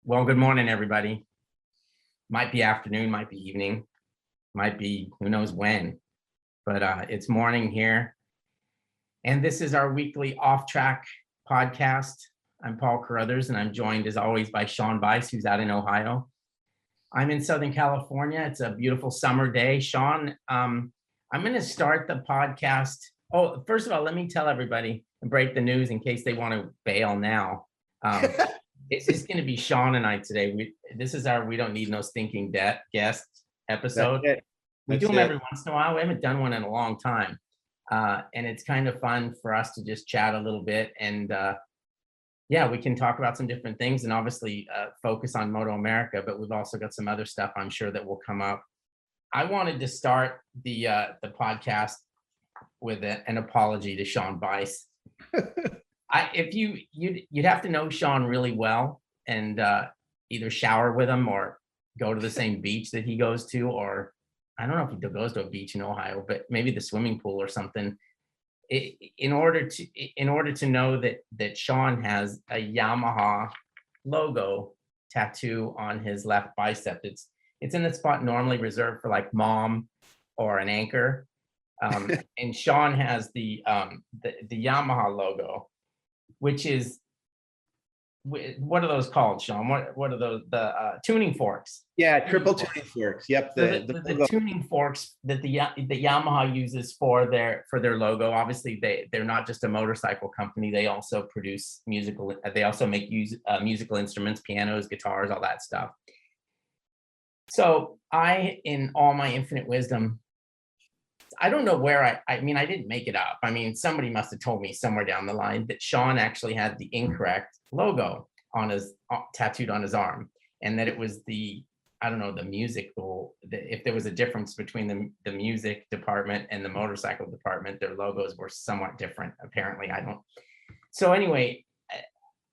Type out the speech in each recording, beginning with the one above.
Well, good morning, everybody. Might be afternoon, might be evening, might be who knows when, but it's morning here. And this is our weekly Off Track podcast. I'm Paul Carruthers, and I'm joined as always by Sean Bice, who's out in Ohio. I'm in Southern California. It's a beautiful summer day. Sean, I'm going to start the podcast. Oh, first of all, let me tell everybody and break the news in case they want to bail now. It's just going to be Sean and I today. This is our We Don't Need No Stinking Guest episode. We do them every once in a while. We haven't done one in a long time. And it's kind of fun for us to just chat a little bit. And yeah, we can talk about some different things and obviously focus on MotoAmerica, but we've also got some other stuff I'm sure that will come up. I wanted to start the podcast with an apology to Sean Bice. If you'd have to know Sean really well and either shower with him or go to the same beach that he goes to, or I don't know if he goes to a beach in Ohio, but maybe the swimming pool or something. In order to know that Sean has a Yamaha logo tattoo on his left bicep. It's in the spot normally reserved for like mom or an anchor. And Sean has the Yamaha logo, which is, what are those called, Sean? What are those, the tuning forks? Yeah, triple tuning forks. Yep. The tuning forks that the Yamaha uses for their logo. Obviously, they're not just a motorcycle company. They also produce musical. They also make musical instruments, pianos, guitars, all that stuff. So I, in all my infinite wisdom, I don't know where I mean, I didn't make it up. I mean, somebody must have told me somewhere down the line that Sean actually had the incorrect logo on his tattooed on his arm, and that it was the musical. If there was a difference between the music department and the motorcycle department, their logos were somewhat different. Apparently, I don't. So anyway,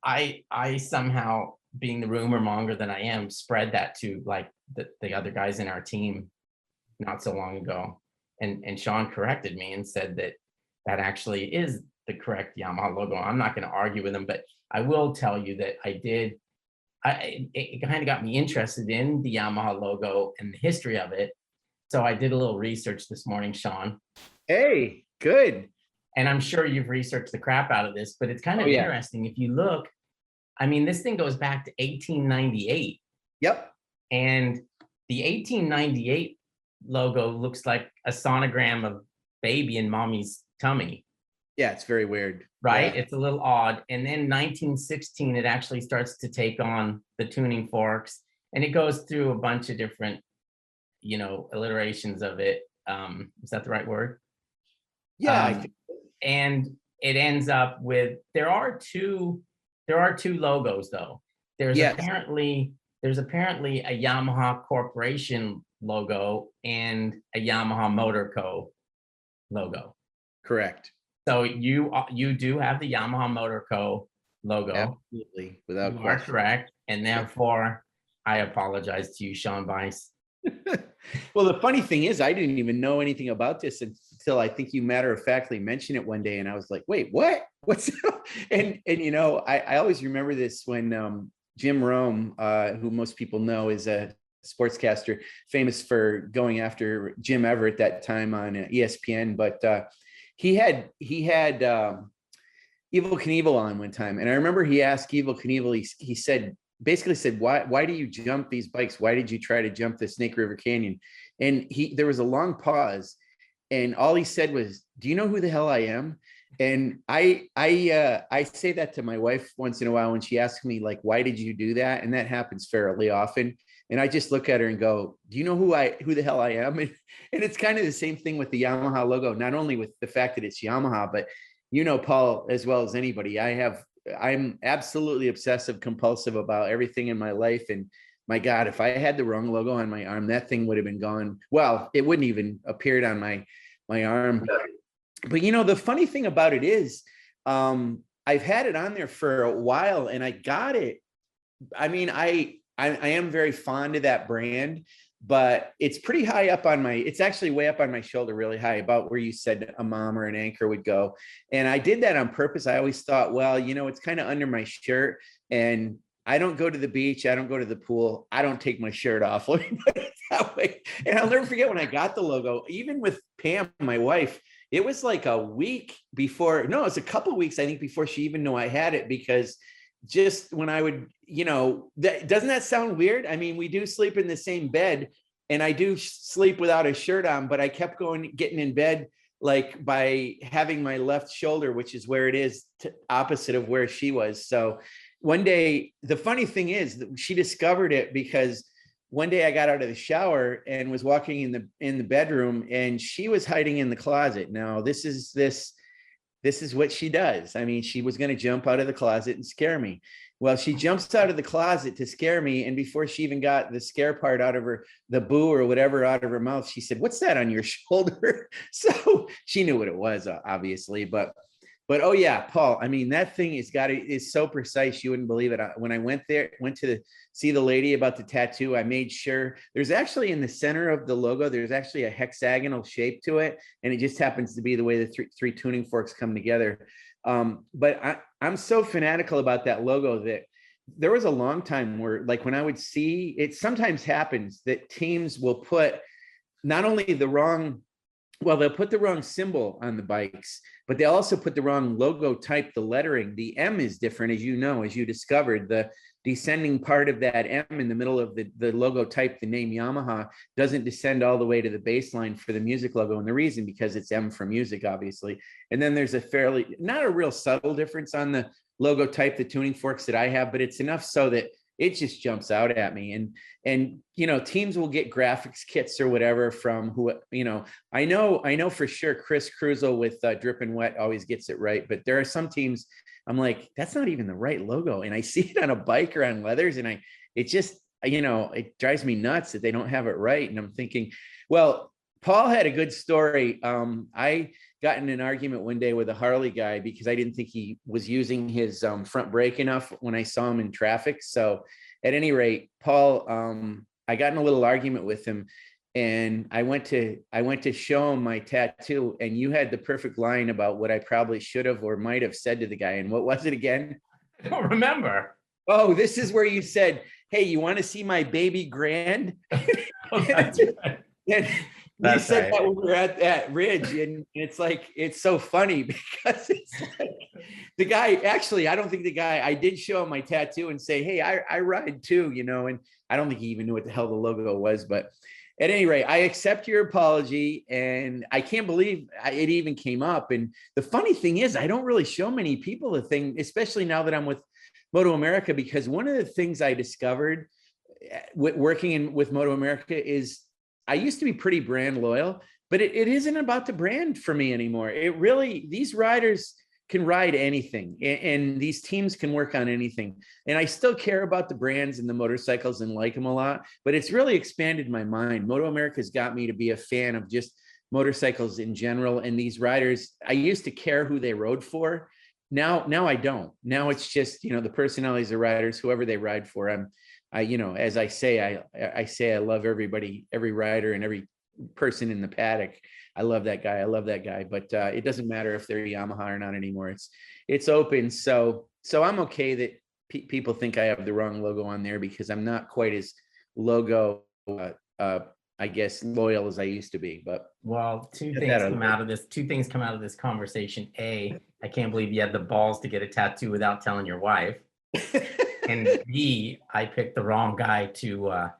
I somehow, being the rumor monger that I am, spread that to like the other guys in our team not so long ago. And Sean corrected me and said that actually is the correct Yamaha logo. I'm not going to argue with him, but I will tell you that it kind of got me interested in the Yamaha logo and the history of it. So I did a little research this morning, Sean. Hey, good. And I'm sure you've researched the crap out of this, but it's kind of interesting. If you look, I mean, this thing goes back to 1898. Yep. And the 1898 logo looks like a sonogram of baby in mommy's tummy. Yeah, it's very weird. Right? Yeah. It's a little odd. And then 1916, it actually starts to take on the tuning forks, and it goes through a bunch of different, alliterations of it. Is that the right word? Yeah. I think. And it ends up with, there are two logos though. There's apparently a Yamaha Corporation logo and a Yamaha Motor Co. logo. Correct. So you do have the Yamaha Motor Co. logo. Absolutely, without question. You are correct, and therefore I apologize to you, Sean Bice. Well, the funny thing is, I didn't even know anything about this until I think you matter-of-factly mentioned it one day, and I was like, "Wait, what? What's?" and I always remember this when Jim Rome, who most people know is a sportscaster, famous for going after Jim Everett that time on ESPN, but he had Evel Knievel on one time, and I remember he asked Evel Knievel, he basically said, why do you jump these bikes? Why did you try to jump the Snake River Canyon? And there was a long pause, and all he said was, "Do you know who the hell I am?" And I say that to my wife once in a while when she asks me, like, why did you do that? And that happens fairly often. And I just look at her and go, "Do you know who the hell I am?" And it's kind of the same thing with the Yamaha logo, not only with the fact that it's Yamaha, but Paul, as well as anybody, I'm absolutely obsessive compulsive about everything in my life. And my God, if I had the wrong logo on my arm, that thing would have been gone. Well, it wouldn't even appeared on my arm. But the funny thing about it is, I've had it on there for a while, and I got it. I mean, I am very fond of that brand, but it's pretty high up on it's actually way up on my shoulder, really high, about where you said a mom or an anchor would go. And I did that on purpose. I always thought, well, it's kind of under my shirt, and I don't go to the beach. I don't go to the pool. I don't take my shirt off. Let me put it that way. And I'll never forget when I got the logo, even with Pam, my wife, it was like a week before, no, it was a couple of weeks, I think, before she even knew I had it, because just when I would, doesn't that sound weird? I mean, we do sleep in the same bed and I do sleep without a shirt on, but I kept getting in bed, like by having my left shoulder, which is where it is opposite of where she was. So one day, the funny thing is that she discovered it because one day I got out of the shower and was walking in the bedroom, and she was hiding in the closet. Now, this is what she does. I mean, she was going to jump out of the closet and scare me. Well, she jumps out of the closet to scare me, and before she even got the scare part out of the boo or whatever out of her mouth, she said, "What's that on your shoulder?" So she knew what it was, obviously, but oh yeah, Paul, I mean, that thing is so precise. You wouldn't believe it. When I went to see the lady about the tattoo, I made sure there's actually in the center of the logo, there's actually a hexagonal shape to it. And it just happens to be the way the three tuning forks come together. But I'm so fanatical about that logo that there was a long time where, like, when I would see it, sometimes happens that teams will put not only they'll put the wrong symbol on the bikes, but they also put the wrong logo type, the lettering. The M is different, as you discovered. The descending part of that M in the middle of the logo type, the name Yamaha, doesn't descend all the way to the baseline for the music logo. And the reason, because it's M for music, obviously. And then there's not a real subtle difference on the logo type, the tuning forks that I have, but it's enough so that it just jumps out at me. And teams will get graphics kits or whatever from who, I know for sure Chris Cruzel with Drip and Wet always gets it right, but there are some teams I'm like, that's not even the right logo. And I see it on a bike or on leathers, and it drives me nuts that they don't have it right. And I'm thinking, well, Paul had a good story. I got in an argument one day with a Harley guy because I didn't think he was using his front brake enough when I saw him in traffic. So at any rate, Paul, I got in a little argument with him, and I went to show him my tattoo, and you had the perfect line about what I probably should have or might have said to the guy. And what was it again? I don't remember. Oh, this is where you said, "Hey, you want to see my baby grand?" Oh, that's right. And we said that when we were at that ridge, and it's like, it's so funny because it's like the guy, actually, I don't think I did show him my tattoo and say, "Hey, I ride too," and I don't think he even knew what the hell the logo was. But at any rate, I accept your apology, and I can't believe it even came up. And the funny thing is, I don't really show many people the thing, especially now that I'm with MotoAmerica, because one of the things I discovered working with MotoAmerica is I used to be pretty brand loyal, but it isn't about the brand for me anymore. These riders can ride anything, and these teams can work on anything. And I still care about the brands and the motorcycles and like them a lot, but it's really expanded my mind. MotoAmerica's got me to be a fan of just motorcycles in general. And these riders, I used to care who they rode for. Now I don't. Now it's just, the personalities of riders, whoever they ride for. As I say, I love everybody, every rider and every person in the paddock. I love that guy. But it doesn't matter if they're Yamaha or not anymore. It's open. So I'm okay that people think I have the wrong logo on there, because I'm not quite as logo, I guess, loyal as I used to be. But well, two things come out of this conversation. A, I can't believe you had the balls to get a tattoo without telling your wife. And B, I picked the wrong guy to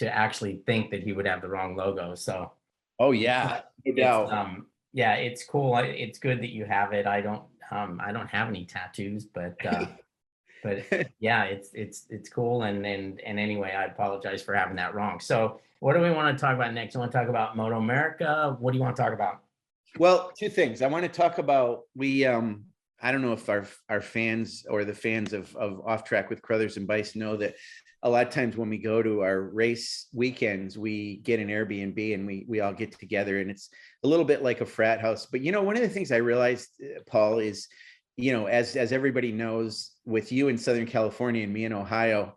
actually think that he would have the wrong logo. So, oh yeah, no doubt. Yeah, it's cool. It's good that you have it. I don't have any tattoos, but yeah, it's cool. And anyway, I apologize for having that wrong. So, what do we want to talk about next? I want to talk about MotoAmerica. What do you want to talk about? Well, two things. I want to talk about, I don't know if our fans or the fans of Off Track with Carruthers and Bice know that a lot of times when we go to our race weekends, we get an Airbnb and we all get together, and it's a little bit like a frat house. But one of the things I realized, Paul, is as everybody knows, with you in Southern California and me in Ohio,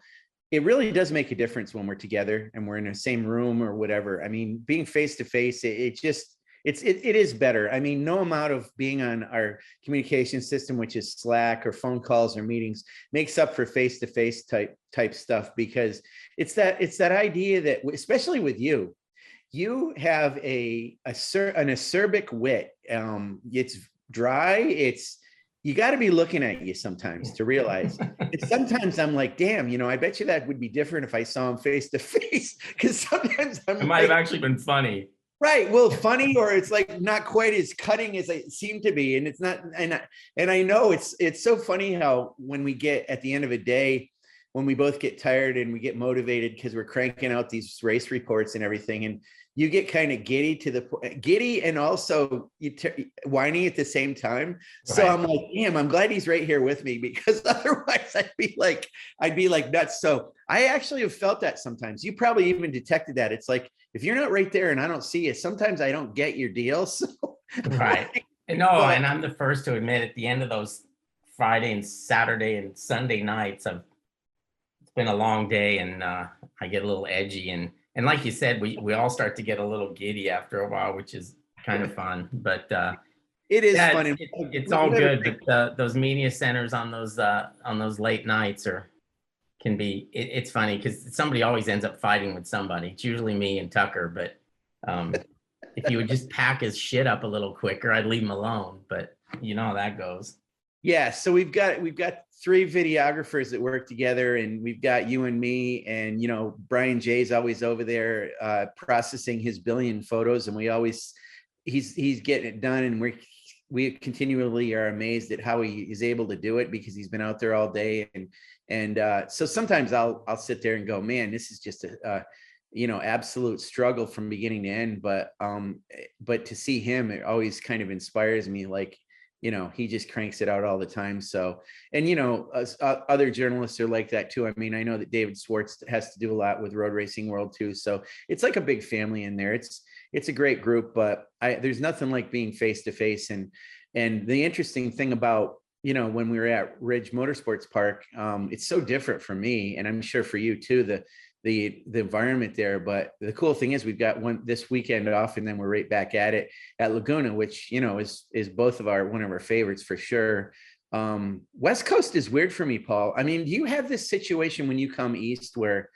it really does make a difference when we're together and we're in the same room or whatever. I mean, being face to face, it is better. I mean, no amount of being on our communication system, which is Slack or phone calls or meetings, makes up for face-to-face type stuff, because it's that idea that, especially with you, you have an acerbic wit. It's dry. You got to be looking at you sometimes to realize. And sometimes I'm like, damn, I bet you that would be different if I saw him face to face. Because sometimes It might have actually been funny. Right. Well, funny, or it's like not quite as cutting as it seemed to be. And it's not, and I know it's so funny how when we get at the end of a day, when we both get tired and we get motivated because we're cranking out these race reports and everything, and you get kind of giddy and also whiny at the same time. So right. I'm like, damn, I'm glad he's right here with me, because otherwise I'd be like nuts. So I actually have felt that sometimes. You probably even detected that. It's like, if you're not right there and I don't see you, sometimes I don't get your deal. So right. No, and I'm the first to admit, at the end of those Friday and Saturday and Sunday nights, it's been a long day, and I get a little edgy, and like you said, we all start to get a little giddy after a while, which is kind of fun. But it is fun. It's all good. But those media centers on those late nights can be. It's funny because somebody always ends up fighting with somebody. It's usually me and Tucker. But if you would just pack his shit up a little quicker, I'd leave him alone. But you know how that goes. Yeah, so we've got 3 videographers that work together, and we've got you and me, and Brian Jay's always over there processing his billion photos, and he's getting it done, and we continually are amazed at how he is able to do it, because he's been out there all day, and so sometimes I'll sit there and go, man, this is just a absolute struggle from beginning to end, but to see him, it always kind of inspires me, like, he just cranks it out all the time. So, and, other journalists are like that too. I mean, I know that David Swartz has to do a lot with Road Racing World too. So it's like a big family in there. It's a great group, but there's nothing like being face to face. And the interesting thing about, when we were at Ridge Motorsports Park, it's so different for me, and I'm sure for you too, the environment there. But the cool thing is we've got one this weekend off, and then we're right back at it at Laguna, which is both of one of our favorites for sure. West Coast is weird for me, Paul. I mean, do you have this situation when you come east where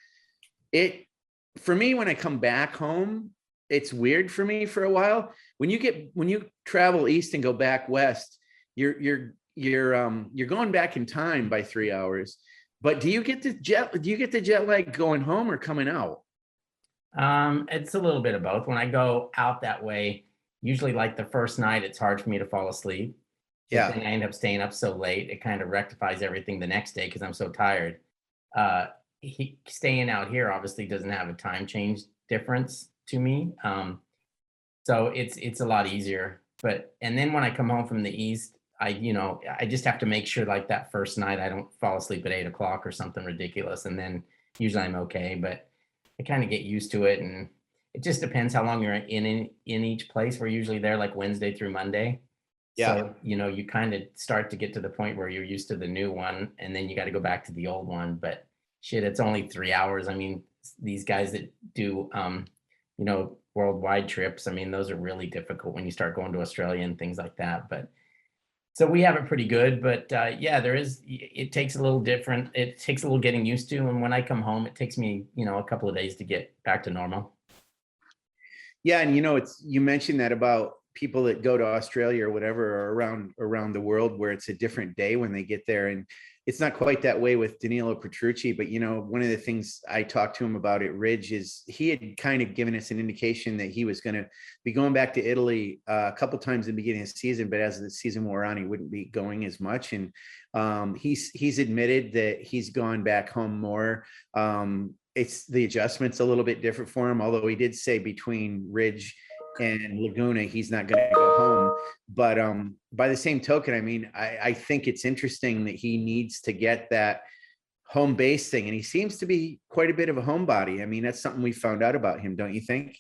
for me, when I come back home, it's weird for me for a while. When you travel east and go back west, you're going back in time by 3 hours. But do you get the jet lag going home or coming out? It's a little bit of both. When I go out that way, usually like the first night, it's hard for me to fall asleep. Yeah. Then I end up staying up so late, it kind of rectifies everything the next day because I'm so tired. Staying out here obviously doesn't have a time change difference to me. So it's a lot easier. And then when I come home from the east, I just have to make sure, like, that first night I don't fall asleep at 8 o'clock or something ridiculous. And then usually I'm okay, but I kind of get used to it. And it just depends how long you're in each place. We're usually there like Wednesday through Monday. Yeah. So, you kind of start to get to the point where you're used to the new one, and then you got to go back to the old one. But shit, it's only 3 hours. I mean, these guys that do, worldwide trips, I mean, those are really difficult when you start going to Australia and things like that. But so we have it pretty good, but it takes a little getting used to. And when I come home, it takes me, a couple of days to get back to normal. Yeah. And, you mentioned that about people that go to Australia or whatever, or around the world, where it's a different day when they get there. And it's not quite that way with Danilo Petrucci, but one of the things I talked to him about at Ridge is he had kind of given us an indication that he was going to be going back to Italy a couple times in the beginning of the season, but as the season wore on, he wouldn't be going as much. And he's admitted that he's gone back home more. It's the adjustment's a little bit different for him, although he did say between Ridge and Laguna, he's not going to go home. But by the same token, I mean, I think it's interesting that he needs to get that home base thing. And he seems to be quite a bit of a homebody. I mean, that's something we found out about him, don't you think?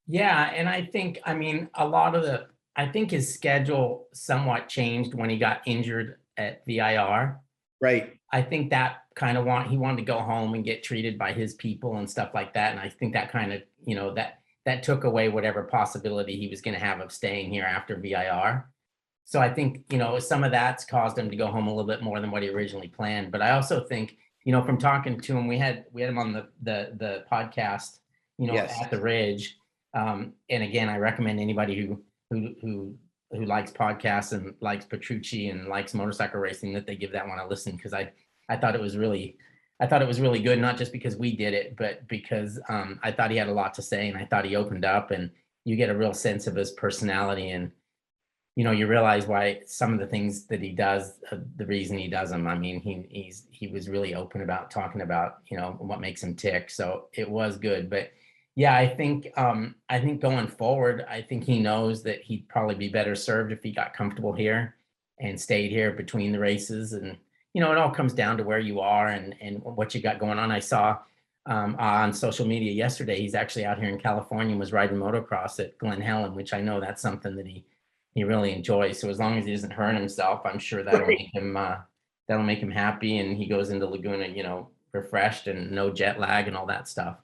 Yeah. And I think, I mean, I think his schedule somewhat changed when he got injured at VIR. Right. I think that kind of he wanted to go home and get treated by his people and stuff like that. And I think that kind of, that took away whatever possibility he was going to have of staying here after VIR. So I think, some of that's caused him to go home a little bit more than what he originally planned. But I also think, from talking to him, we had him on the podcast, Yes. at the Ridge. And again, I recommend anybody who likes podcasts and likes Petrucci and likes motorcycle racing that they give that one a listen, because I thought it was really good, not just because we did it, but because I thought he had a lot to say, and I thought he opened up, and you get a real sense of his personality, and you realize why some of the things that he does, the reason he does them. I mean, he was really open about talking about what makes him tick. So it was good. But yeah, I think going forward, I think he knows that he'd probably be better served if he got comfortable here and stayed here between the races. And it all comes down to where you are and what you got going on. I saw on social media yesterday, he's actually out here in California and was riding motocross at Glen Helen, which I know that's something that he really enjoys. So as long as he doesn't hurt himself, I'm sure that'll make him happy, and he goes into Laguna, refreshed and no jet lag and all that stuff.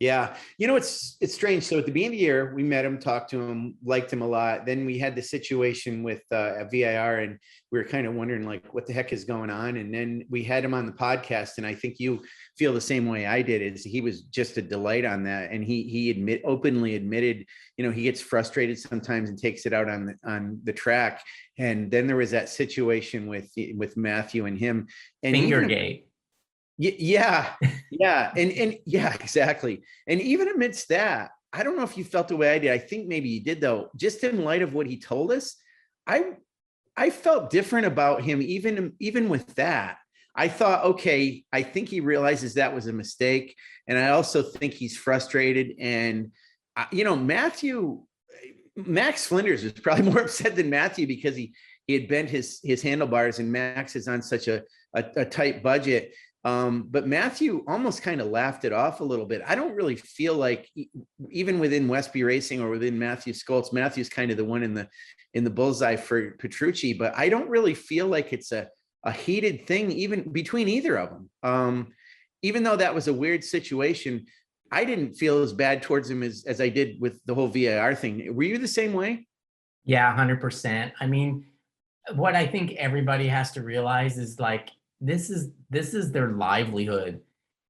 Yeah. It's strange. So at the beginning of the year, we met him, talked to him, liked him a lot. Then we had the situation with VIR, and we were kind of wondering like, what the heck is going on? And then we had him on the podcast, and I think you feel the same way I did. Is he was just a delight on that. And he openly admitted, he gets frustrated sometimes and takes it out on the track. And then there was that situation with Matthew and him, and Fingergate. Yeah. And yeah, exactly. And even amidst that, I don't know if you felt the way I did. I think maybe you did, though. Just in light of what he told us, I felt different about him. Even with that, I thought, okay, I think he realizes that was a mistake. And I also think he's frustrated. And, Max Flinders was probably more upset than Matthew, because he had bent his handlebars, and Max is on such a tight budget. But Matthew almost kind of laughed it off a little bit. I don't really feel like even within Westby Racing or within Matthew Skoltz, Matthew's kind of the one in the bullseye for Petrucci, but I don't really feel like it's a heated thing even between either of them. Even though that was a weird situation, I didn't feel as bad towards him as I did with the whole VIR thing. Were you the same way? Yeah, 100%. I mean, what I think everybody has to realize is like, this is their livelihood,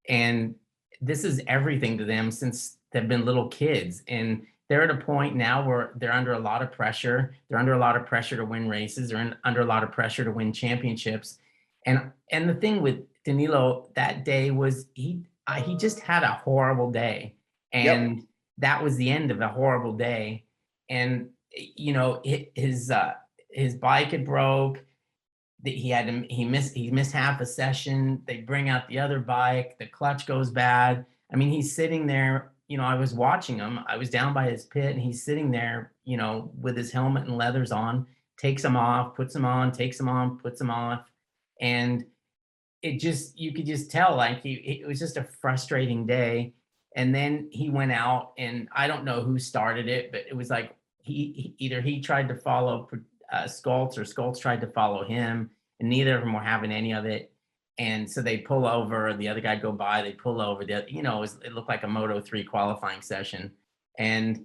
and this is everything to them since they've been little kids. And they're at a point now where they're under a lot of pressure. They're under a lot of pressure to win races. They're under a lot of pressure to win championships. And the thing with Danilo that day was he just had a horrible day, and that was the end of a horrible day. And his bike had broke. He missed half a session. They bring out the other bike. The clutch goes bad. I mean, he's sitting there. I was watching him. I was down by his pit, and he's sitting there, with his helmet and leathers on. Takes them off, puts them on, takes them on, puts them off, and you could just tell like it was just a frustrating day. And then he went out, and I don't know who started it, but it was like he tried to follow Skoltz, or Skoltz tried to follow him, and neither of them were having any of it. And so they pull over, the other guy go by, they pull over. It looked like a Moto3 qualifying session. And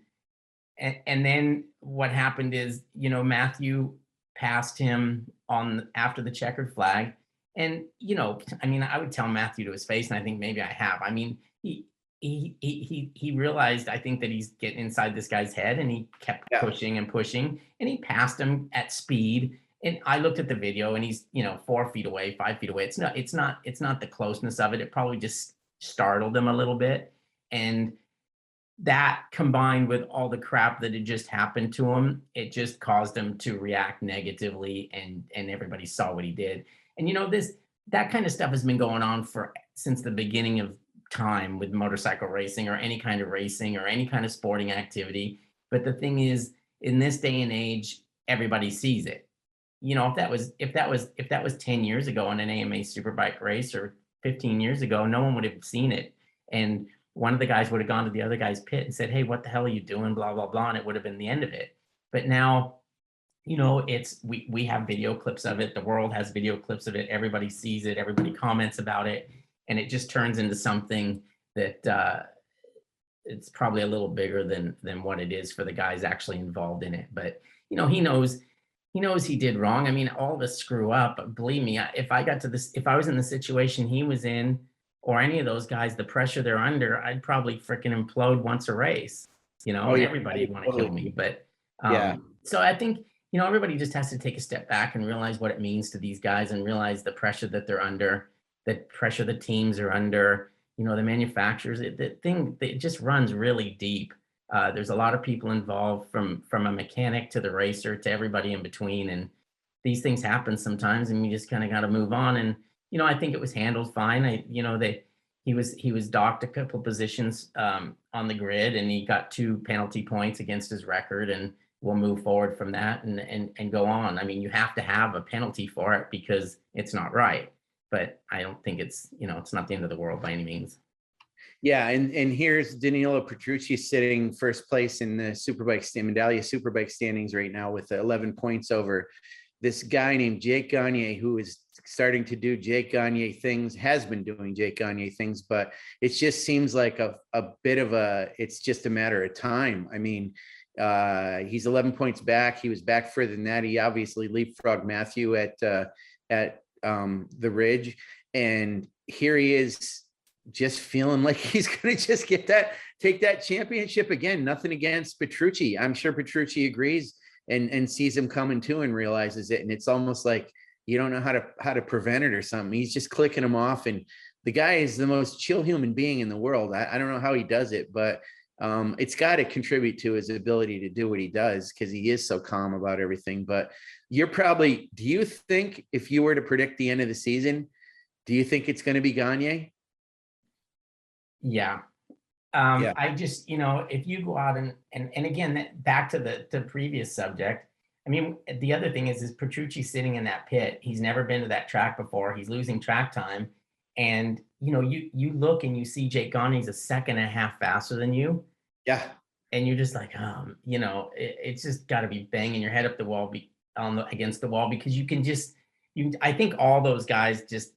then what happened is, Matthew passed him after the checkered flag. And, I mean, I would tell Matthew to his face, and I think maybe I have. I mean, he realized, I think, that he's getting inside this guy's head, and he kept pushing and pushing, and he passed him at speed. And I looked at the video, and he's 4 feet away, 5 feet away. It's not the closeness of it. It probably just startled him a little bit, and that combined with all the crap that had just happened to him, it just caused him to react negatively, and everybody saw what he did. And that kind of stuff has been going on since the beginning of time with motorcycle racing, or any kind of racing, or any kind of sporting activity. But the thing is, in this day and age, everybody sees it. If that was 10 years ago in an AMA Superbike race, or 15 years ago, no one would have seen it. And one of the guys would have gone to the other guy's pit and said, "Hey, what the hell are you doing?" Blah, blah, blah. And it would have been the end of it. But now, we have video clips of it. The world has video clips of it. Everybody sees it. Everybody comments about it. And it just turns into something that it's probably a little bigger than what it is for the guys actually involved in it. But he knows he did wrong. I mean, all of us screw up. But believe me, if I was in the situation he was in, or any of those guys, the pressure they're under, I'd probably freaking implode once a race, Oh and yeah, everybody would want to totally. kill me. But Yeah. so I think, everybody just has to take a step back and realize what it means to these guys and realize the pressure that they're under, the pressure the teams are under, the manufacturers. It just runs really deep. There's a lot of people involved, from a mechanic to the racer to everybody in between. And these things happen sometimes, and you just kind of got to move on. And, I think it was handled fine. He was docked a couple positions on the grid, and he got 2 penalty points against his record, and we'll move forward from that and go on. I mean, you have to have a penalty for it because it's not right. But I don't think it's not the end of the world by any means. Yeah, and here's Danilo Petrucci sitting first place in the Medallia Superbike standings right now with 11 points over this guy named Jake Gagne, who is starting to do Jake Gagne things, has been doing Jake Gagne things, but it just seems like a bit of it's just a matter of time. I mean, he's 11 points back. He was back further than that. He obviously leapfrogged Matthew at the Ridge, and here he is, just feeling like he's going to just take that championship again. Nothing against Petrucci. I'm sure Petrucci agrees and sees him coming too and realizes it. And it's almost like you don't know how to prevent it or something. He's just clicking him off. And the guy is the most chill human being in the world. I don't know how he does it, but it's got to contribute to his ability to do what he does, because he is so calm about everything. But do you think, if you were to predict the end of the season, do you think it's going to be Gagne? Yeah. Yeah. I just, if you go out and again, back to the previous subject, I mean, the other thing is Petrucci sitting in that pit. He's never been to that track before. He's losing track time. And, you look and you see Jake Gagne's a second and a half faster than you. Yeah. And you're just like, it's just got to be banging your head up the wall against the wall, because I think all those guys just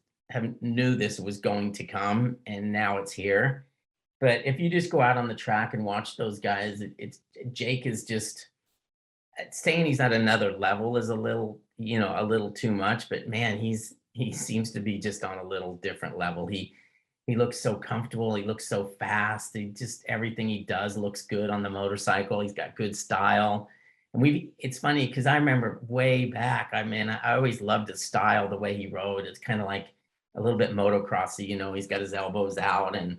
knew this was going to come, and now it's here. But if you just go out on the track and watch those guys, Jake is just saying he's at another level is a little too much. But man, he seems to be just on a little different level. He looks so comfortable. He looks so fast. Everything he does looks good on the motorcycle. He's got good style. And it's funny because I remember way back, I always loved his style, the way he rode. It's kind of like a little bit motocrossy, he's got his elbows out and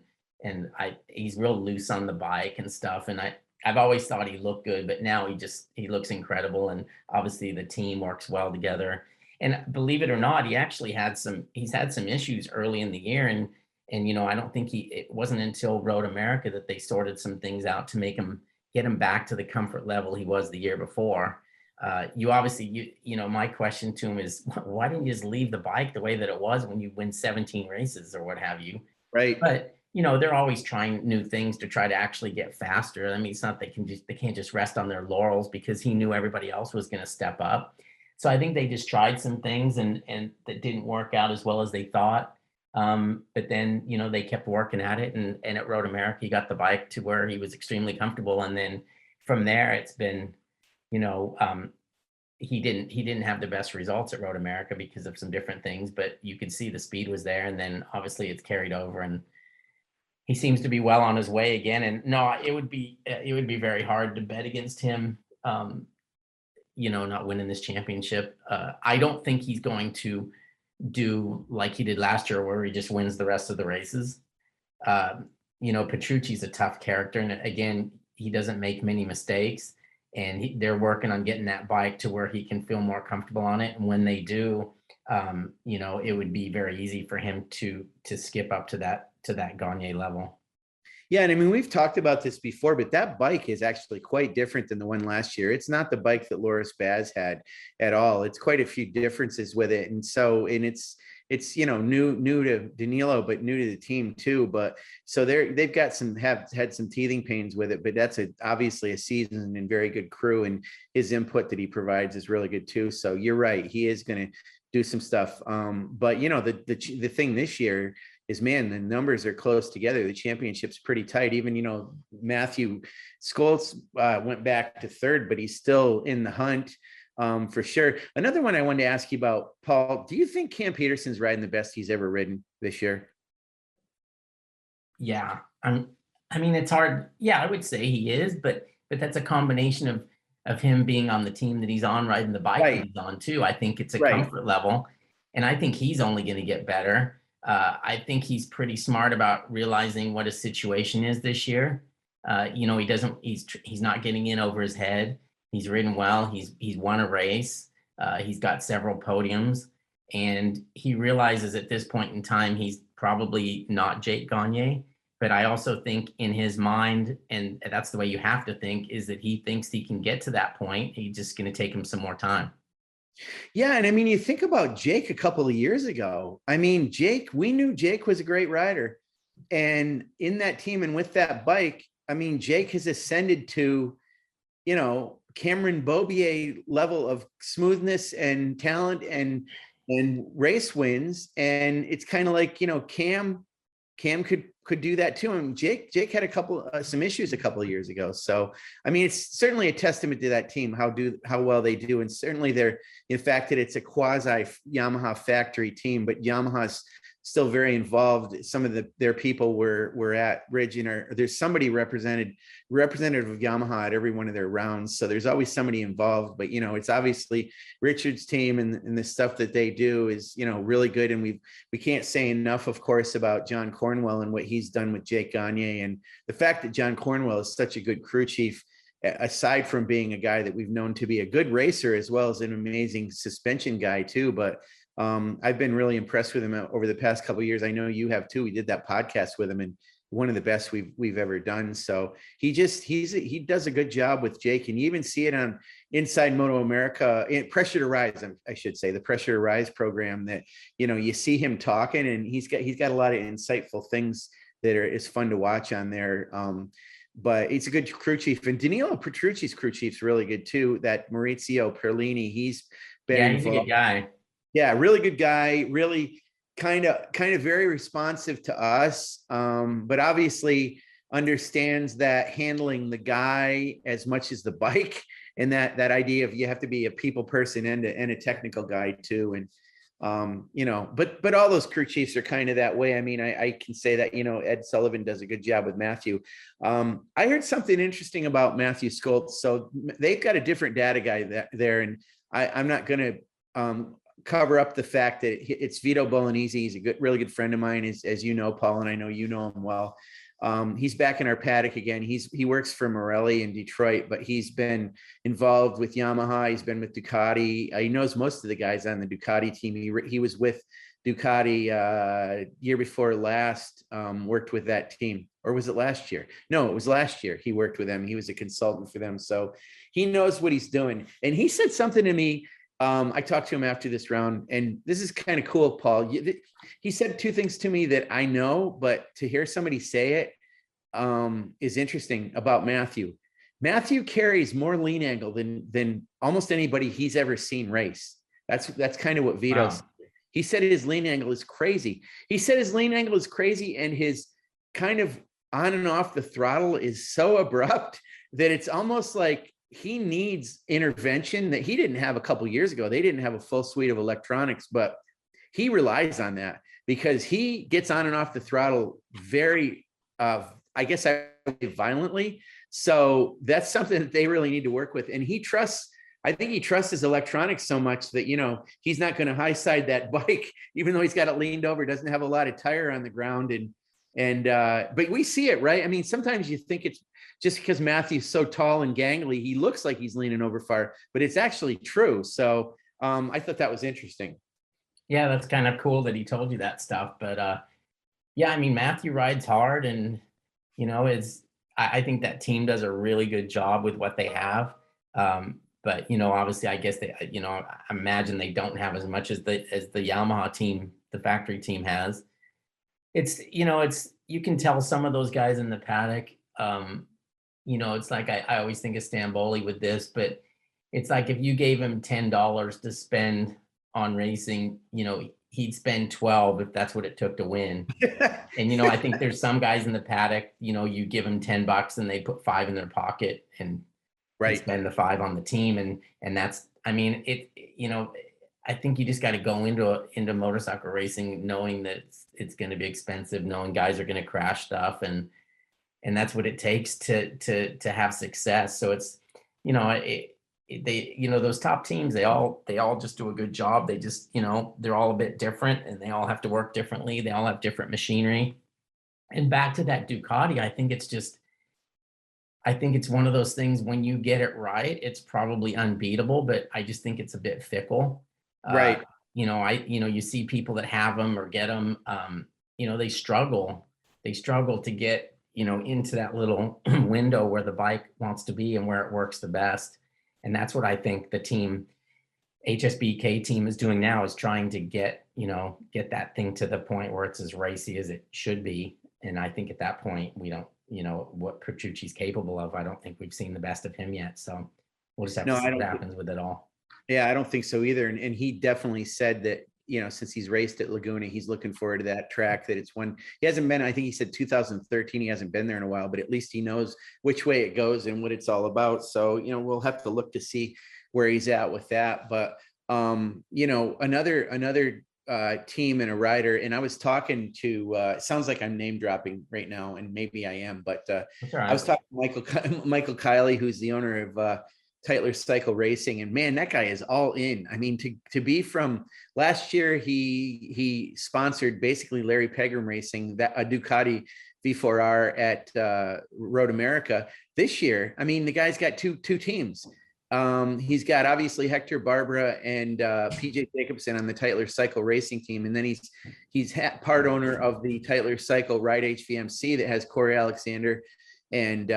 he's real loose on the bike and stuff. And I've always thought he looked good, but now he looks incredible. And obviously the team works well together. And believe it or not, he's had some issues early in the year. And I don't think it wasn't until WeatherTech that they sorted some things out to get him back to the comfort level he was the year before. My question to him is, why didn't you just leave the bike the way that it was when you win 17 races or what have you? Right. But, they're always trying new things to try to actually get faster. I mean, it's not, they can't just rest on their laurels, because he knew everybody else was going to step up. So I think they just tried some things and that didn't work out as well as they thought. But then, they kept working at it, and at WeatherTech, he got the bike to where he was extremely comfortable. And then from there, it's been, he didn't have the best results at WeatherTech because of some different things, but you could see the speed was there. And then obviously it's carried over, and he seems to be well on his way again. And no, it would be very hard to bet against him, not winning this championship. I don't think he's going to do like he did last year, where he just wins the rest of the races. Petrucci's a tough character, and again, he doesn't make many mistakes, and they're working on getting that bike to where he can feel more comfortable on it. And when they do, it would be very easy for him to skip up to that Gagne level. Yeah, and I mean, we've talked about this before, but that bike is actually quite different than the one last year. It's not the bike that Loris Baz had at all. It's quite a few differences with it, and it's new to Danilo, but new to the team too. But so they've got had some teething pains with it, but that's obviously a seasoned and very good crew, and his input that he provides is really good too. So you're right, he is going to do some stuff. But the thing this year, man, the numbers are close together. The championship's pretty tight. Even, Matthew Skoltz went back to third, but he's still in the hunt for sure. Another one I wanted to ask you about, Paul, do you think Cam Peterson's riding the best he's ever ridden this year? Yeah, I mean, it's hard. Yeah, I would say he is, but that's a combination of him being on the team that he's on, riding the bike Right. that he's on too. I think it's a Right. comfort level, and I think he's only going to get better. I think he's pretty smart about realizing what his situation is this year. He's not getting in over his head. He's ridden well. He's won a race. He's got several podiums, and he realizes at this point in time he's probably not Jake Gagne. But I also think in his mind, and that's the way you have to think, is that he thinks he can get to that point. He's just going to take him some more time. Yeah. And I mean, you think about Jake a couple of years ago. I mean, we knew Jake was a great rider. And in that team and with that bike, I mean, Jake has ascended to, Cameron Beaubier level of smoothness and talent and race wins. And it's kind of like, Cam could do that too. And Jake had some issues a couple of years ago. So, I mean, it's certainly a testament to that team, how well they do. And certainly in fact that it's a quasi Yamaha factory team, but Yamaha's still very involved. Some of their people were at Ridge, there's somebody representative of Yamaha at every one of their rounds. So there's always somebody involved, but it's obviously Richard's team and the stuff that they do is, really good. And we can't say enough, of course, about John Cornwell and what he's done with Jake Gagne, and the fact that John Cornwell is such a good crew chief, aside from being a guy that we've known to be a good racer, as well as an amazing suspension guy too. But I've been really impressed with him over the past couple of years. I know you have too. We did that podcast with him, and one of the best we've ever done. So he does a good job with Jake, and you even see it on Inside MotoAmerica, Pressure to Rise, I should say, the Pressure to Rise program, that you see him talking, and he's got a lot of insightful things that is fun to watch on there. But it's a good crew chief, and Danilo Petrucci's crew chief's really good too. That Maurizio Perlini, he's been he's a good guy. Yeah, really good guy, really kind of very responsive to us, but obviously understands that handling the guy as much as the bike, and that idea of you have to be a people person and a technical guy too. And but all those crew chiefs are kind of that way. I mean, I can say that, Ed Sullivan does a good job with Matthew. I heard something interesting about Matthew Skoltz. So they've got a different data guy there, and I'm not going to cover up the fact that it's Vito Bolognese. He's a really good friend of mine, as you know, Paul, and I know you know him well. He's back in our paddock again. He works for Morelli in Detroit, but he's been involved with Yamaha. He's been with Ducati. He knows most of the guys on the Ducati team. He was with Ducati year before last, worked with that team. Or was it last year? No, it was last year. He worked with them. He was a consultant for them. So he knows what he's doing. And he said something to me. I talked to him after this round, and this is kind of cool, Paul. He said two things to me that I know, but to hear somebody say it is interesting about Matthew. Matthew carries more lean angle than almost anybody he's ever seen race. That's kind of what Vito said. He said his lean angle is crazy. He said his lean angle is crazy, and his kind of on and off the throttle is so abrupt that it's almost like he needs intervention that he didn't have a couple years ago. They didn't have a full suite of electronics, but he relies on that because he gets on and off the throttle very, I guess I would say violently. So that's something that they really need to work with. And I think he trusts his electronics so much that, he's not going to high side that bike, even though he's got it leaned over, doesn't have a lot of tire on the ground. But we see it, right? I mean, sometimes you think it's just because Matthew's so tall and gangly, he looks like he's leaning over far, but it's actually true. So I thought that was interesting. Yeah, that's kind of cool that he told you that stuff. But yeah, I mean, Matthew rides hard, and I think that team does a really good job with what they have. But obviously, I guess they, I imagine they don't have as much as the Yamaha team, the factory team has. It's you can tell some of those guys in the paddock. It's like I always think of Stamboli with this, but it's like if you gave him $10 to spend on racing, he'd spend 12 if that's what it took to win. And, you know, I think there's some guys in the paddock, you know, you give them $10 and they put 5 in their pocket and Right. spend the 5 on the team. And that's, I mean, you know, I think you just got to go into motorcycle racing knowing that it's going to be expensive, knowing guys are going to crash stuff, and that's what it takes to have success. So it's, you know, they, you know, those top teams, they all just do a good job. They just, you know, they're all a bit different and they all have to work differently. They all have different machinery. And back to that Ducati, I think it's one of those things, when you get it right, it's probably unbeatable, but I just think it's a bit fickle. Right. You know, you see people that have them or get them, you know, they struggle to get, you know, into that little window where the bike wants to be and where it works the best. And that's what I think the team, HSBK team, is doing now, is trying to get that thing to the point where it's as racy as it should be. And I think at that point, we don't, you know, what Petrucci's capable of. I don't think we've seen the best of him yet. So we'll just have to see what happens with it all. Yeah, I don't think so either. And he definitely said that, you know, since he's raced at Laguna, he's looking forward to that track, that it's one he hasn't been. I think he said 2013. He hasn't been there in a while, but at least he knows which way it goes and what it's all about. So, you know, we'll have to look to see where he's at with that. But, you know, another team and a rider, and I was talking to, it sounds like I'm name dropping right now, and maybe I am, but Right. I was talking to Michael Kiley, who's the owner of Tytler Cycle Racing, and man, that guy is all in. I mean, to be from last year, he sponsored basically Larry Pegram Racing, that a Ducati V4R at Road America. This year, I mean, the guy's got two teams. He's got obviously Hector Barbara and PJ Jacobson on the Tytler Cycle Racing team, and then he's part owner of the Tytler Cycle Ride HVMC that has Corey Alexander and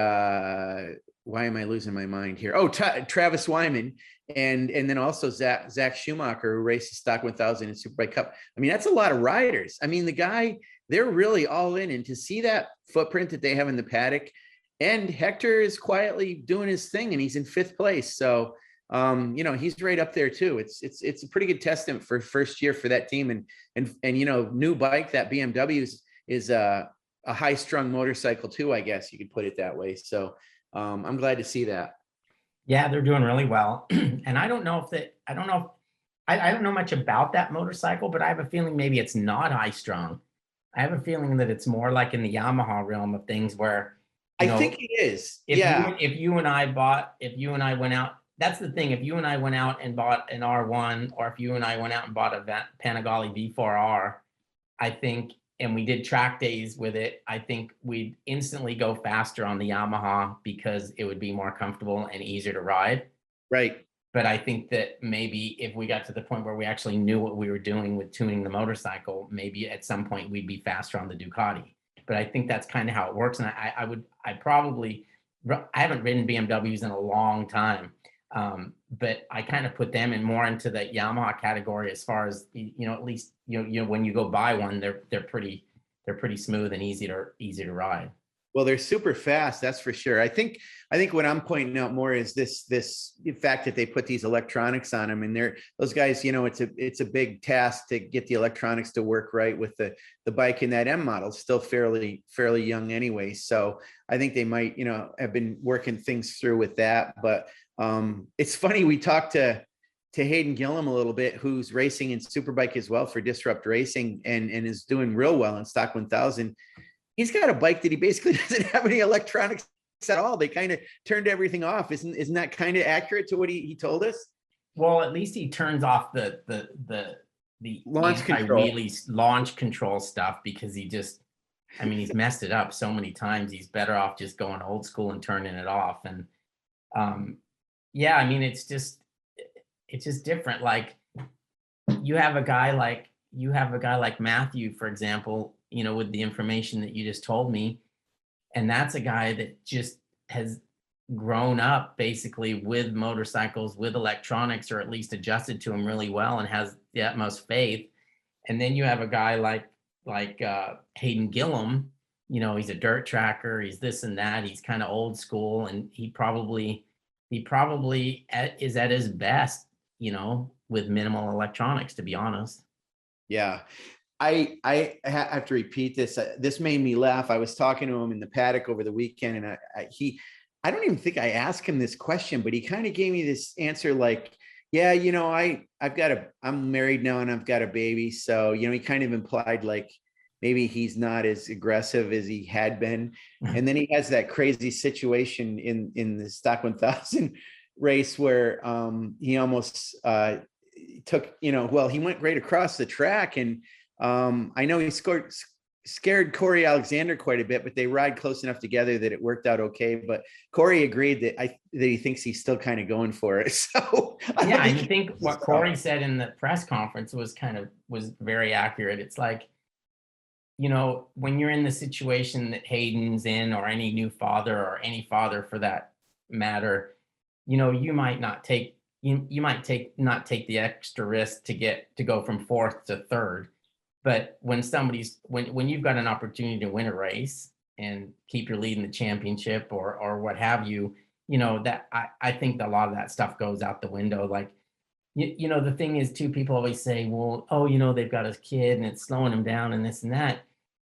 why am I losing my mind here? Oh, Travis Wyman, and then also Zach Schumacher, who races Stock 1000 and Superbike Cup. I mean, that's a lot of riders. I mean, the guy, they're really all in, and to see that footprint that they have in the paddock. And Hector is quietly doing his thing, and he's in 5th place. So, you know, he's right up there too. It's a pretty good testament for first year for that team, and you know, new bike, that BMW is a high strung motorcycle too, I guess you could put it that way. So, I'm glad to see that. Yeah, they're doing really well. And I don't know much about that motorcycle, but I have a feeling maybe it's not high strung. I have a feeling that it's more like in the Yamaha realm of things, where, I think it is. If you and I went out, that's the thing. If you and I went out and bought an R1, or if you and I went out and bought a Panigale V4R, I think, and we did track days with it, I think we'd instantly go faster on the Yamaha because it would be more comfortable and easier to ride. Right. But I think that maybe if we got to the point where we actually knew what we were doing with tuning the motorcycle, maybe at some point we'd be faster on the Ducati. But I think that's kind of how it works. And I haven't ridden BMWs in a long time. But I kind of put them more into the Yamaha category, as far as, you know, at least, you know, when you go buy one, they're pretty smooth and easy to ride. Well, they're super fast, that's for sure. I think what I'm pointing out more is this fact that they put these electronics on them, and those guys, you know, it's a big task to get the electronics to work right with the bike in that M model. It's still fairly young anyway. So I think they might, you know, have been working things through with that. But it's funny, we talked to Hayden Gillum a little bit, who's racing in Superbike as well for Disrupt Racing, and is doing real well in Stock 1000. He's got a bike that he basically doesn't have any electronics at all. They kind of turned everything off. Isn't that kind of accurate to what he told us? Well, at least he turns off the launch control, launch control stuff, because he's messed it up so many times. He's better off just going old school and turning it off. And yeah, I mean, it's just different. Like you have a guy like Matthew, for example, you know, with the information that you just told me, and that's a guy that just has grown up basically with motorcycles, with electronics, or at least adjusted to them really well, and has the utmost faith. And then you have a guy like Hayden Gillum, you know, he's a dirt tracker, he's this and that, he's kind of old school, and he probably is at his best, you know, with minimal electronics, to be honest. Yeah. I have to repeat this. This made me laugh. I was talking to him in the paddock over the weekend, and I don't even think I asked him this question, but he kind of gave me this answer like, yeah, I'm married now and I've got a baby. So, he kind of implied like maybe he's not as aggressive as he had been. And then he has that crazy situation in the Stock 1000 race where he almost took, he went right across the track, and I know he scared Corey Alexander quite a bit, but they ride close enough together that it worked out okay. But Corey agreed that he thinks he's still kind of going for it. So yeah, I think what Corey said in the press conference was very accurate. It's like, when you're in the situation that Hayden's in, or any new father, or any father for that matter, you might not take the extra risk to go from fourth to third. But when you've got an opportunity to win a race and keep your lead in the championship, or what have you, that I think a lot of that stuff goes out the window. Like, the thing is too, people always say, well, they've got a kid and it's slowing them down and this and that.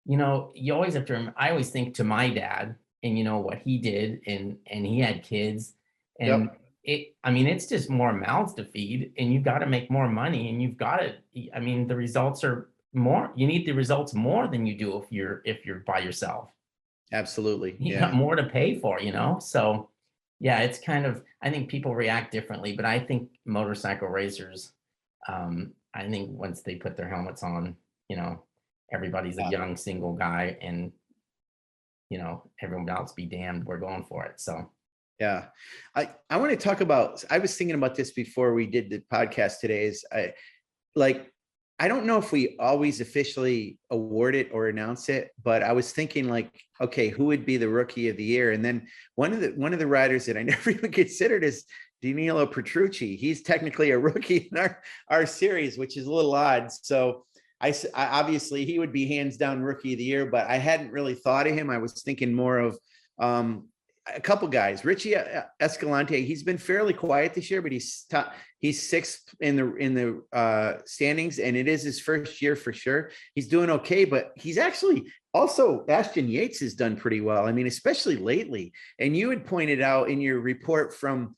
You always have to I always think to my dad, and what he did, and he had kids, and it's just more mouths to feed, and you've got to make more money, and you've got to, the results are more, you need the results more than you do if you're by yourself. Absolutely. You got more to pay for, so yeah, it's kind of, I think people react differently, but I think motorcycle racers, I think once they put their helmets on, everybody's a young single guy, and everyone else be damned, we're going for it. So yeah, I want to talk about, I was thinking about this before we did the podcast today, is I don't know if we always officially award it or announce it, but I was thinking like, okay, who would be the rookie of the year? And then one of the riders that I never even considered is Danilo Petrucci. He's technically a rookie in our series, which is a little odd. So I obviously he would be hands down rookie of the year, but I hadn't really thought of him. I was thinking more of a couple guys. Richie Escalante, he's been fairly quiet this year, but he's sixth in the standings, and it is his first year for sure. He's doing okay, but he's actually also, Ashton Yates has done pretty well. Especially lately. And you had pointed out in your report from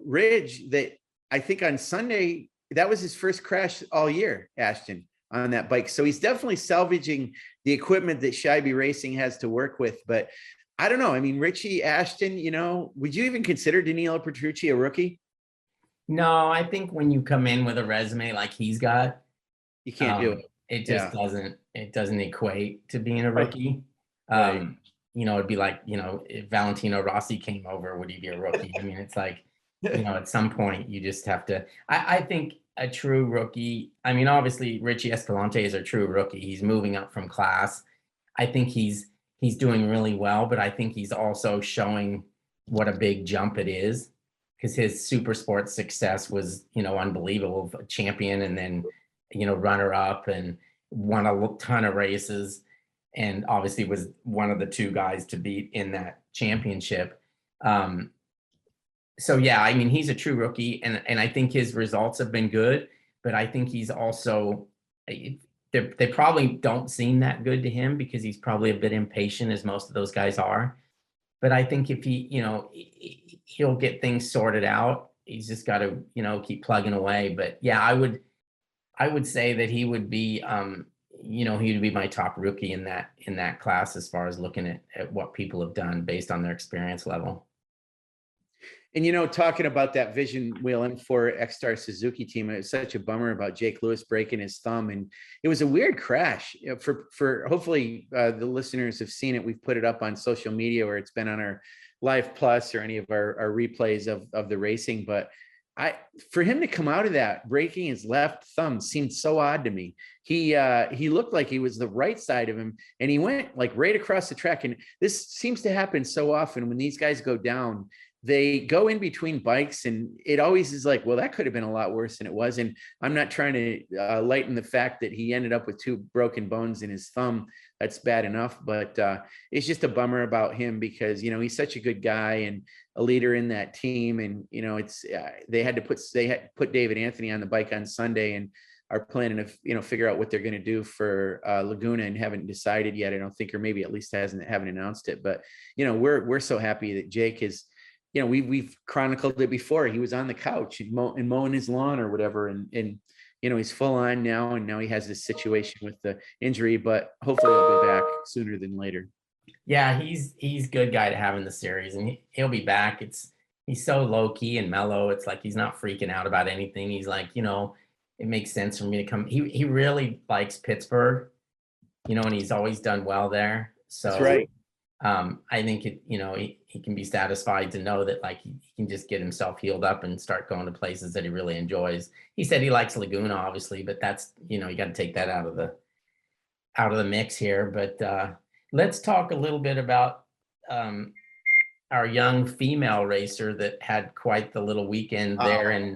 Ridge that I think on Sunday, that was his first crash all year, Ashton, on that bike. So he's definitely salvaging the equipment that Scheibe Racing has to work with. But I don't know. Richie, Ashton, would you even consider Danilo Petrucci a rookie? No, I think when you come in with a resume like he's got, you can't do it. It just doesn't equate to being a rookie. Right. It'd be like, if Valentino Rossi came over, would he be a rookie? It's like, at some point you just have to, I think a true rookie, obviously Richie Escalante is a true rookie. He's moving up from class. I think he's doing really well, but I think he's also showing what a big jump it is, because his super sports success was, unbelievable. A champion, and then, runner up, and won a ton of races, and obviously was one of the two guys to beat in that championship. So yeah, he's a true rookie, and I think his results have been good, but I think he's also, they probably don't seem that good to him because he's probably a bit impatient, as most of those guys are. But I think if he'll get things sorted out. He's just got to, keep plugging away. But yeah, I would say that he would be, he would be my top rookie in that class, as far as looking at what people have done based on their experience level. And, talking about that Vision Wheel M4 X-Star Suzuki team, it was such a bummer about Jake Lewis breaking his thumb. And it was a weird crash. For hopefully the listeners have seen it. We've put it up on social media, or it's been on our Live Plus or any of our replays of the racing. But for him to come out of that breaking his left thumb seemed so odd to me. He looked like he was the right side of him, and he went like right across the track. And this seems to happen so often when these guys go down. They go in between bikes, and it always is like, well, that could have been a lot worse than it was. And I'm not trying to lighten the fact that he ended up with 2 broken bones in his thumb. That's bad enough, but it's just a bummer about him because, he's such a good guy and a leader in that team. And, they had put David Anthony on the bike on Sunday, and are planning to, figure out what they're going to do for Laguna and haven't decided yet. I don't think, or maybe at least haven't announced it. But we're so happy that Jake is, we've chronicled it before. He was on the couch and mowing his lawn or whatever, and he's full on now, and now he has this situation with the injury. But hopefully he'll be back sooner than later. Yeah, he's good guy to have in the series, and he'll be back. He's so low key and mellow. It's like he's not freaking out about anything. He's like, it makes sense for me to come. He really likes Pittsburgh, and he's always done well there. So that's right. I think he can be satisfied to know that like he can just get himself healed up and start going to places that he really enjoys. He said he likes Laguna, obviously, but that's you got to take that out of the mix here. But let's talk a little bit about our young female racer that had quite the little weekend there in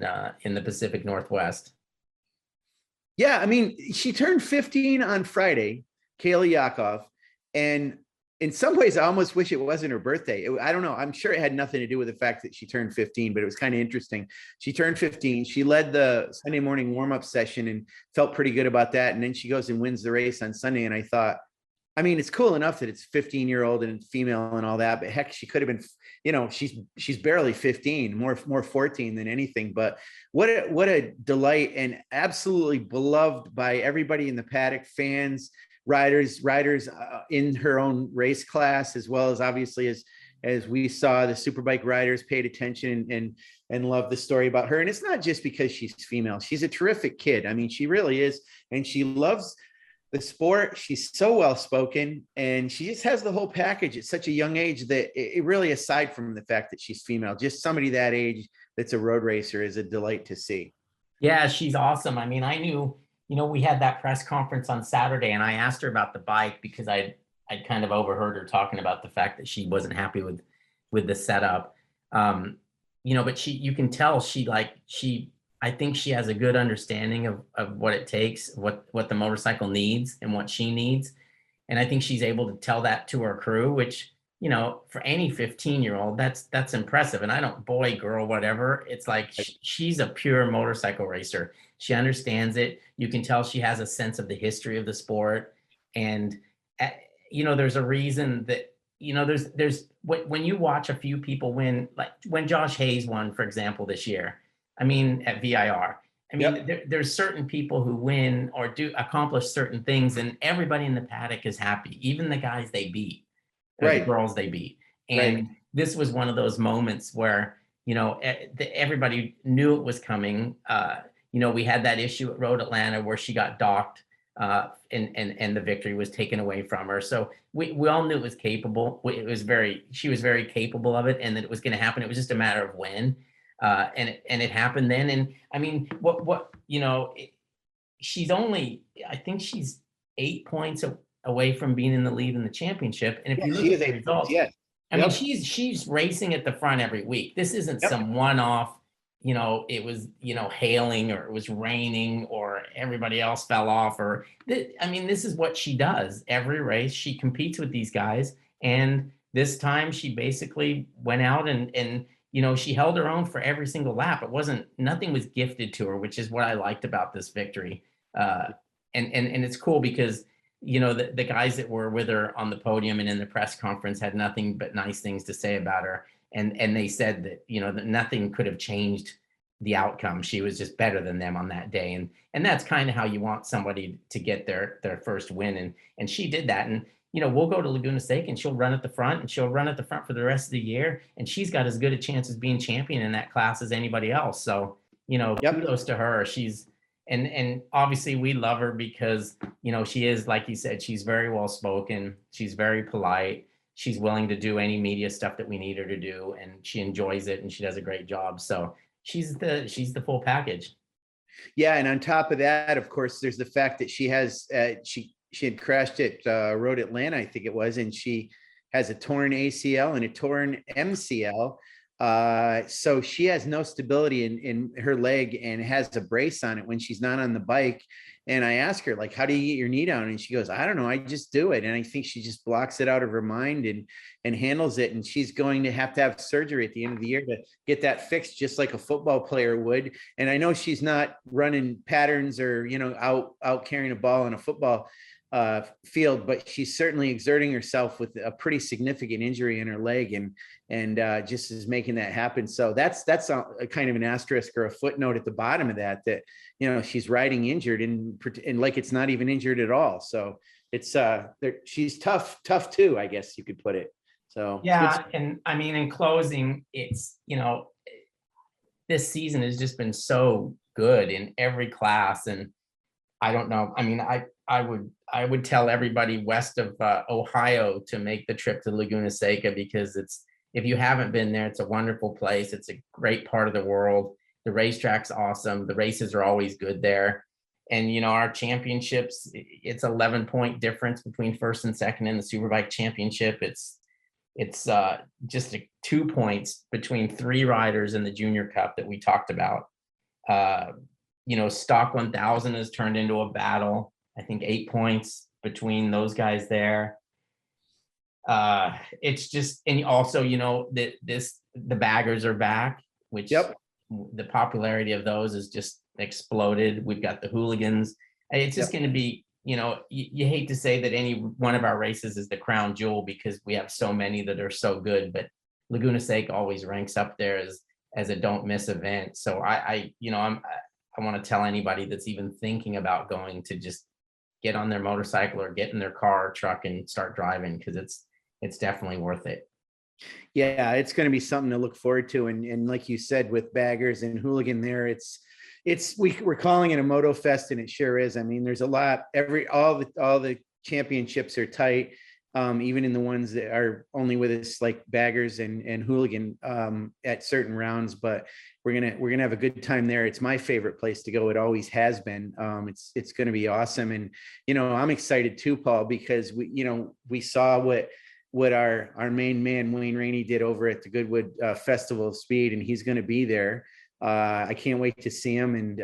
the Pacific Northwest. Yeah, I mean, she turned 15 on Friday, Kayla Yakov, and in some ways, I almost wish it wasn't her birthday. I don't know. I'm sure it had nothing to do with the fact that she turned 15, but it was kind of interesting. She turned 15. She led the Sunday morning warm-up session and felt pretty good about that. And then she goes and wins the race on Sunday. And I thought, I mean, it's cool enough that it's 15-year-old and female and all that, but heck, she could have been, she's barely 15, more 14 than anything. But what a delight, and absolutely beloved by everybody in the paddock, fans, riders in her own race class, as well as obviously as we saw the Superbike riders paid attention and loved the story about her. And it's not just because she's female. She's a terrific kid. I mean, she really is. And she loves the sport. She's so well-spoken, and she just has the whole package at such a young age that it really, aside from the fact that she's female, just somebody that age that's a road racer is a delight to see. Yeah, she's awesome. I mean, I knew, we had that press conference on Saturday, and I asked her about the bike because I'd kind of overheard her talking about the fact that she wasn't happy with the setup. But you can tell I think she has a good understanding of what it takes, what the motorcycle needs and what she needs. And I think she's able to tell that to her crew, which, for any 15-year-old, that's impressive. And I don't, boy, girl, whatever. It's like she's a pure motorcycle racer. She understands it. You can tell she has a sense of the history of the sport. And, there's a reason that, there's when you watch a few people win, like when Josh Hayes won, for example, this year, I mean, at VIR. I mean, there's certain people who win or do accomplish certain things, and everybody in the paddock is happy, even the guys they beat, the girls they beat. And this was one of those moments where, everybody knew it was coming. We had that issue at Road Atlanta where she got docked and the victory was taken away from her. So we all knew it was capable. She was very capable of it, and that it was going to happen. It was just a matter of when. And it happened then. And I mean, she's only, I think she's 8 points away from being in the lead in the championship. And if you look at the results, I mean, she's racing at the front every week. This isn't some one-off, it was, hailing, or it was raining, or everybody else fell off, this is what she does every race. She competes with these guys. And this time she basically went out and she held her own for every single lap. Nothing was gifted to her, which is what I liked about this victory. And it's cool because, the guys that were with her on the podium and in the press conference had nothing but nice things to say about her. And they said that, that nothing could have changed the outcome. She was just better than them on that day. And that's kind of how you want somebody to get their first win. And she did that. And, we'll go to Laguna Seca and she'll run at the front, and she'll run at the front for the rest of the year. And she's got as good a chance as being champion in that class as anybody else. So, kudos to her. And obviously we love her because, she is, like you said, she's very well spoken. She's very polite. She's willing to do any media stuff that we need her to do, and she enjoys it, and she does a great job. So she's the full package. Yeah. And on top of that, of course, there's the fact that she has, she had crashed at Road Atlanta, I think it was, and she has a torn ACL and a torn MCL. So she has no stability in her leg and has a brace on it when she's not on the bike. And I ask her, like, how do you get your knee down? And she goes, I don't know. I just do it. And I think she just blocks it out of her mind and handles it. And she's going to have surgery at the end of the year to get that fixed, just like a football player would. And I know she's not running patterns or, you know, out carrying a ball in a football field, but she's certainly exerting herself with a pretty significant injury in her leg, and just is making that happen. So that's a kind of an asterisk or a footnote at the bottom of that, you know, she's riding injured and like it's not even injured at all. So it's she's tough too, I guess you could put it. So yeah, and I mean, in closing, it's, you know, this season has just been so good in every class, and I don't know. I mean, I would tell everybody west of Ohio to make the trip to Laguna Seca, because if you haven't been there, it's a wonderful place. It's a great part of the world. The racetrack's awesome. The races are always good there. And, you know, our championships, it's 11-point difference between first and second in the Superbike championship. It's just 2 points between 3 riders in the Junior Cup that we talked about. You know, Stock 1000 has turned into a battle. I think 8 points between those guys there. It's just, and also, you know, the baggers are back, which the popularity of those has just exploded. We've got the hooligans. It's just going to be, you know, you hate to say that any one of our races is the crown jewel, because we have so many that are so good, but Laguna Seca always ranks up there as a don't miss event. So I want to tell anybody that's even thinking about going to just get on their motorcycle or get in their car or truck and start driving, because it's definitely worth it. Yeah, it's going to be something to look forward to. And like you said, with baggers and hooligan there, we're calling it a Moto Fest, and it sure is. I mean, there's a lot, all the championships are tight. Even in the ones that are only with us, like baggers and hooligan at certain rounds, but we're gonna have a good time there. It's my favorite place to go. It always has been. It's going to be awesome, and you know, I'm excited too, Paul, because we saw what our main man Wayne Rainey did over at the Goodwood Festival of Speed, and he's going to be there. I can't wait to see him, and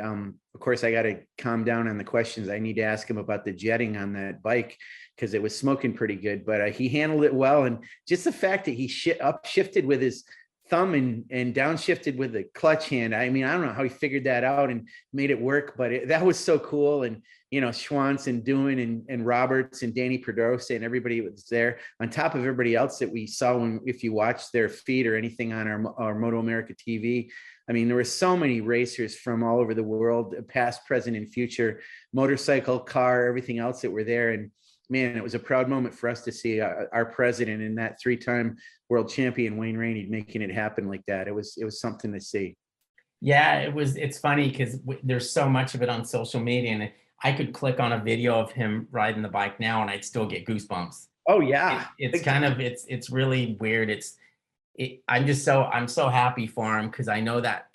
of course I got to calm down on the questions I need to ask him about the jetting on that bike, because it was smoking pretty good, but he handled it well. And just the fact that he upshifted with his thumb and downshifted with the clutch hand. I mean, I don't know how he figured that out and made it work, but that was so cool. And, you know, Schwantz and Doohan and Roberts and Danny Pedrosa and everybody was there, on top of everybody else that we saw if you watched their feed or anything on our MotoAmerica TV. I mean, there were so many racers from all over the world, past, present, and future, motorcycle, car, everything else that were there. And man, it was a proud moment for us to see our president and that 3-time world champion Wayne Rainey making it happen like that. It was something to see. Yeah, it's funny because there's so much of it on social media, and I could click on a video of him riding the bike now and I'd still get goosebumps. Oh yeah. It's really weird. I'm so happy for him, because I know that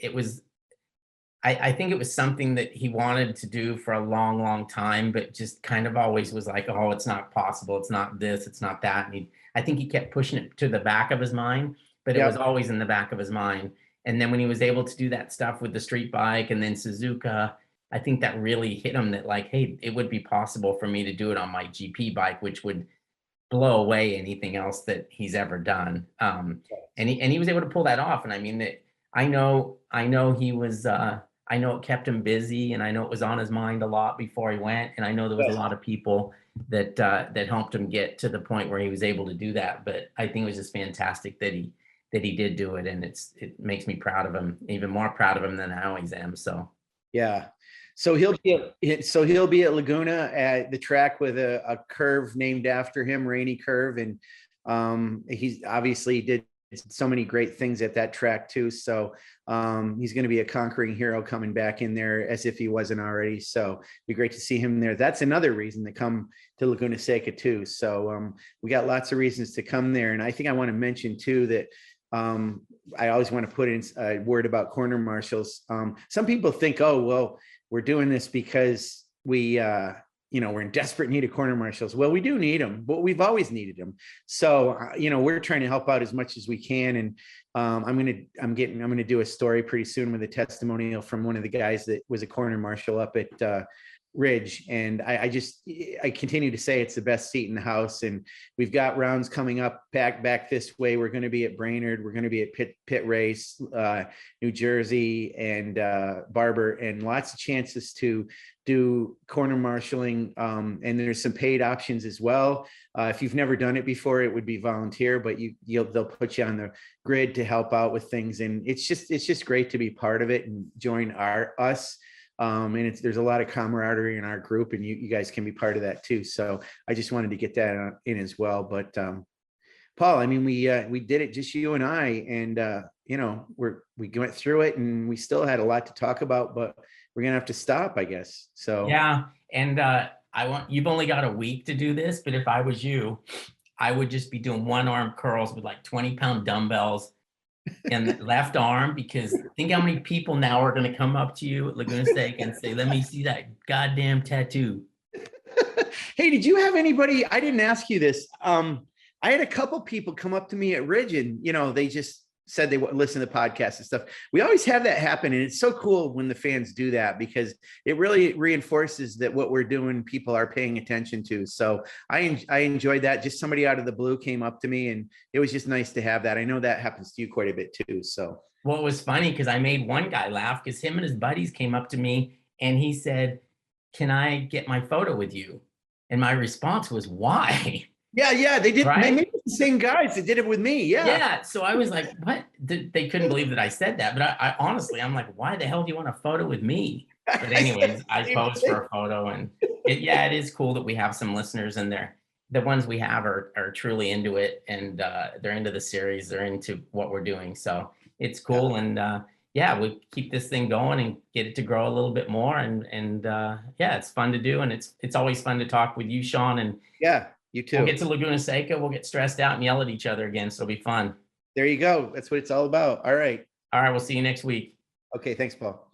I think it was something that he wanted to do for a long, long time, but just kind of always was like, oh, it's not possible. It's not this, it's not that. And I think he kept pushing it to the back of his mind, but it was always in the back of his mind. And then when he was able to do that stuff with the street bike and then Suzuka, I think that really hit him, that like, hey, it would be possible for me to do it on my GP bike, which would blow away anything else that he's ever done. And he was able to pull that off. And I mean, that I know he was, I know it kept him busy, and I know it was on his mind a lot before he went. And I know there was a lot of people that helped him get to the point where he was able to do that. But I think it was just fantastic that he did do it, and it makes me proud of him, even more proud of him than I always am. So yeah. So he'll be at Laguna at the track with a curve named after him, Rainey Curve, and he's obviously did so many great things at that track too. So he's going to be a conquering hero coming back in there as if he wasn't already. So it'd be great to see him there. That's another reason to come to Laguna Seca too. So we got lots of reasons to come there. And I think I want to mention too that I always want to put in a word about corner marshals. Some people think, oh, well, we're doing this because we're in desperate need of corner marshals. Well, we do need them, but we've always needed them. So, we're trying to help out as much as we can. And I'm going to do a story pretty soon with a testimonial from one of the guys that was a corner marshal up at Ridge, and I continue to say it's the best seat in the house. And we've got rounds coming up back this way. We're going to be at Brainerd. We're going to be at Pit Race, New Jersey, and Barber, and lots of chances to do corner marshaling. And there's some paid options as well. If you've never done it before, it would be volunteer, but they'll put you on the grid to help out with things. And it's just great to be part of it and join us. And there's a lot of camaraderie in our group, and you guys can be part of that too. So I just wanted to get that in as well. But Paul, I mean, we did it, just you and I, and you know, we went through it, and we still had a lot to talk about, but we're gonna have to stop, I guess. So yeah, and you've only got a week to do this, but if I was you, I would just be doing one arm curls with like 20-pound dumbbells in the left arm, because think how many people now are going to come up to you at Laguna Seca and say, let me see that goddamn tattoo. Hey, did you have anybody, I didn't ask you this. I had a couple people come up to me at Ridge, and, you know, they just said they would listen to podcasts and stuff. We always have that happen. And it's so cool when the fans do that, because it really reinforces that what we're doing, people are paying attention to. So I enjoyed that. Just somebody out of the blue came up to me, and it was just nice to have that. I know that happens to you quite a bit too. So, well, it was funny because I made one guy laugh, because him and his buddies came up to me and he said, can I get my photo with you? And my response was, why? Yeah, they did. Right? They made the same guys that did it with me. Yeah. So I was like, what? They couldn't believe that I said that. But I honestly, I'm like, why the hell do you want a photo with me? But anyways, I posed for a photo, and it is cool that we have some listeners in there. The ones we have are truly into it, and they're into the series. They're into what we're doing. So it's cool. And yeah, we keep this thing going and get it to grow a little bit more. And yeah, it's fun to do. And it's always fun to talk with you, Sean. And yeah. You too. We'll get to Laguna Seca. We'll get stressed out and yell at each other again. So it'll be fun. There you go. That's what it's all about. All right. All right. We'll see you next week. Okay. Thanks, Paul.